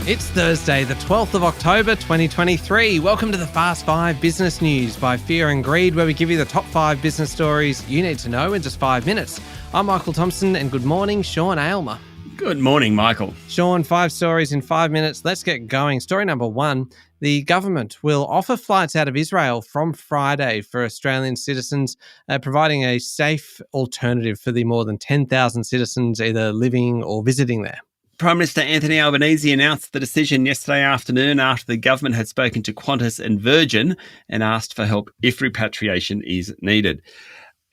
It's Thursday, the 12th of October, 2023. Welcome to the Fast 5 Business News by Fear and Greed, where we give you the top 5 business stories you need to know in just 5 minutes. I'm Michael Thompson, and good morning, Sean Aylmer. Good morning, Michael. Sean, 5 stories in 5 minutes. Let's get going. Story number 1. The government will offer flights out of Israel from Friday for Australian citizens, providing a safe alternative for the more than 10,000 citizens either living or visiting there. Prime Minister Anthony Albanese announced the decision yesterday afternoon after the government had spoken to Qantas and Virgin and asked for help if repatriation is needed.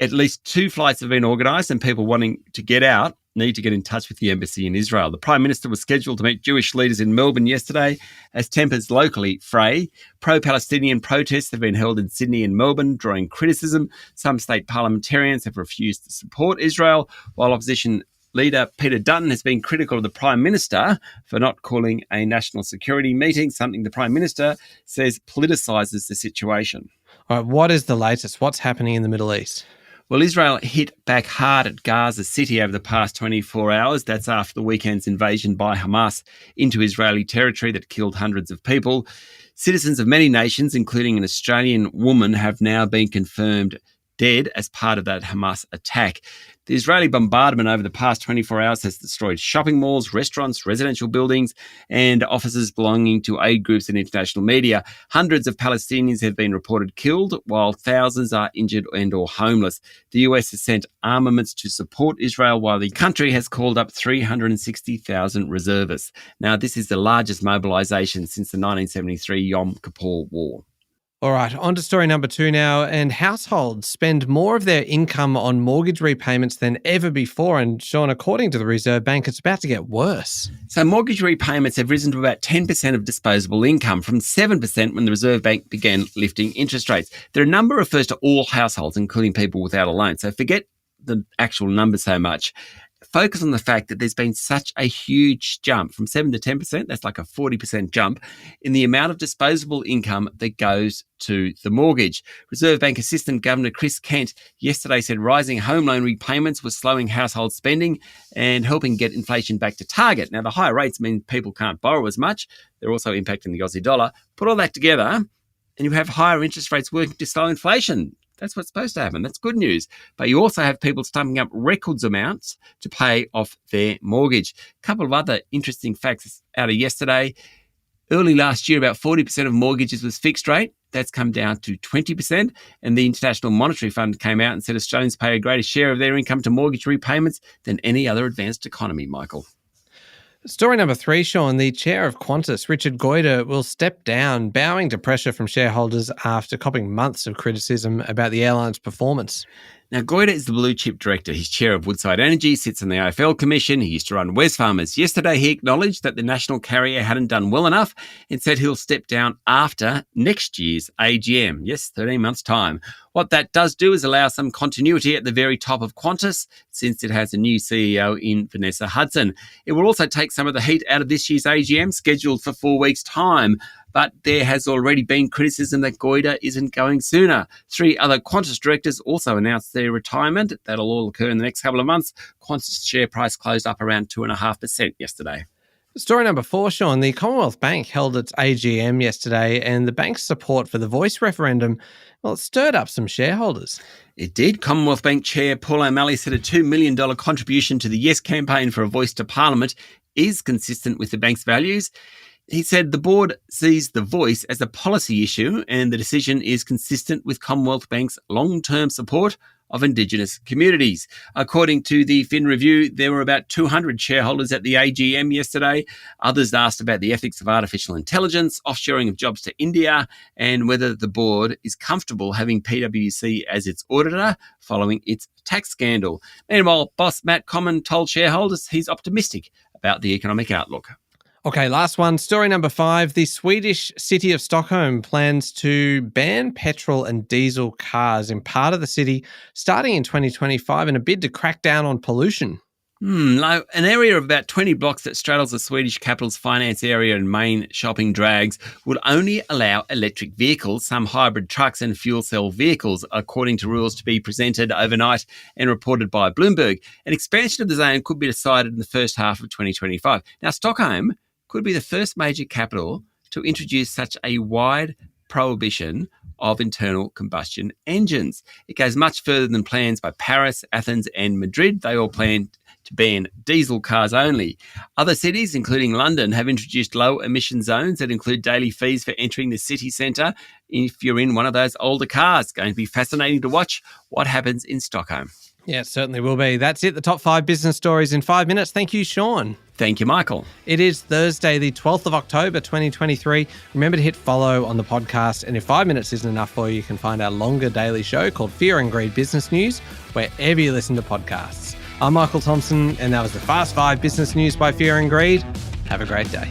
At least 2 flights have been organised, and people wanting to get out need to get in touch with the embassy in Israel. The Prime Minister was scheduled to meet Jewish leaders in Melbourne yesterday as tempers locally fray. Pro-Palestinian protests have been held in Sydney and Melbourne, drawing criticism. Some state parliamentarians have refused to support Israel, while opposition Leader Peter Dutton has been critical of the Prime Minister for not calling a national security meeting, something the Prime Minister says politicises the situation. All right, what is the latest? What's happening in the Middle East? Well, Israel hit back hard at Gaza City over the past 24 hours. That's after the weekend's invasion by Hamas into Israeli territory that killed hundreds of people. Citizens of many nations, including an Australian woman, have now been confirmed dead as part of that Hamas attack. The Israeli bombardment over the past 24 hours has destroyed shopping malls, restaurants, residential buildings, and offices belonging to aid groups and international media. Hundreds of Palestinians have been reported killed, while thousands are injured and or homeless. The US has sent armaments to support Israel, while the country has called up 360,000 reservists. Now, this is the largest mobilisation since the 1973 Yom Kippur War. All right, on to story number 2 now. And households spend more of their income on mortgage repayments than ever before. And Sean, according to the Reserve Bank, it's about to get worse. So mortgage repayments have risen to about 10% of disposable income, from 7% when the Reserve Bank began lifting interest rates. Their number refers to all households, including people without a loan. So forget the actual number so much. Focus on the fact that there's been such a huge jump from 7 to 10%, that's like a 40% jump, in the amount of disposable income that goes to the mortgage. Reserve Bank Assistant Governor Chris Kent yesterday said rising home loan repayments was slowing household spending and helping get inflation back to target. Now, the higher rates mean people can't borrow as much. They're also impacting the Aussie dollar. Put all that together and you have higher interest rates working to slow inflation. That's what's supposed to happen. That's good news. But you also have people stumping up records amounts to pay off their mortgage. A couple of other interesting facts out of yesterday. Early last year, about 40% of mortgages was fixed rate. That's come down to 20%. And the International Monetary Fund came out and said Australians pay a greater share of their income to mortgage repayments than any other advanced economy, Michael. Story number 3, Sean. The chair of Qantas, Richard Goyder, will step down, bowing to pressure from shareholders after copping months of criticism about the airline's performance. Now, Goyder is the blue chip director. He's chair of Woodside Energy, sits on the AFL Commission. He used to run Wesfarmers. Yesterday, he acknowledged that the national carrier hadn't done well enough and said he'll step down after next year's AGM. Yes, 13 months' time. What that does do is allow some continuity at the very top of Qantas, since it has a new CEO in Vanessa Hudson. It will also take some of the heat out of this year's AGM, scheduled for 4 weeks' time. But there has already been criticism that Goyder isn't going sooner. 3 other Qantas directors also announced their retirement. That'll all occur in the next couple of months. Qantas share price closed up around 2.5% yesterday. Story number 4, Sean. The Commonwealth Bank held its AGM yesterday, and the bank's support for the Voice referendum, well, it stirred up some shareholders. It did. Commonwealth Bank Chair Paul O'Malley said a $2 million contribution to the Yes campaign for a voice to Parliament is consistent with the bank's values. He said the board sees the Voice as a policy issue and the decision is consistent with Commonwealth Bank's long-term support of Indigenous communities. According to the Fin Review, there were about 200 shareholders at the AGM yesterday. Others asked about the ethics of artificial intelligence, offshoring of jobs to India, and whether the board is comfortable having PwC as its auditor following its tax scandal. Meanwhile, boss Matt Comyn told shareholders he's optimistic about the economic outlook. Okay, last one. Story number 5. The Swedish city of Stockholm plans to ban petrol and diesel cars in part of the city starting in 2025 in a bid to crack down on pollution. An area of about 20 blocks that straddles the Swedish capital's finance area and main shopping drags would only allow electric vehicles, some hybrid trucks and fuel cell vehicles, according to rules to be presented overnight and reported by Bloomberg. An expansion of the zone could be decided in the first half of 2025. Now, Stockholm could be the first major capital to introduce such a wide prohibition of internal combustion engines. It goes much further than plans by Paris, Athens, and Madrid. They all plan to ban diesel cars only. Other cities, including London, have introduced low emission zones that include daily fees for entering the city centre if you're in one of those older cars. It's going to be fascinating to watch what happens in Stockholm. Yeah, it certainly will be. That's it, the top 5 business stories in 5 minutes. Thank you, Sean. Thank you, Michael. It is Thursday, the 12th of October, 2023. Remember to hit follow on the podcast. And if 5 minutes isn't enough for you, you can find our longer daily show called Fear and Greed Business News, wherever you listen to podcasts. I'm Michael Thompson, and that was the Fast 5 Business News by Fear and Greed. Have a great day.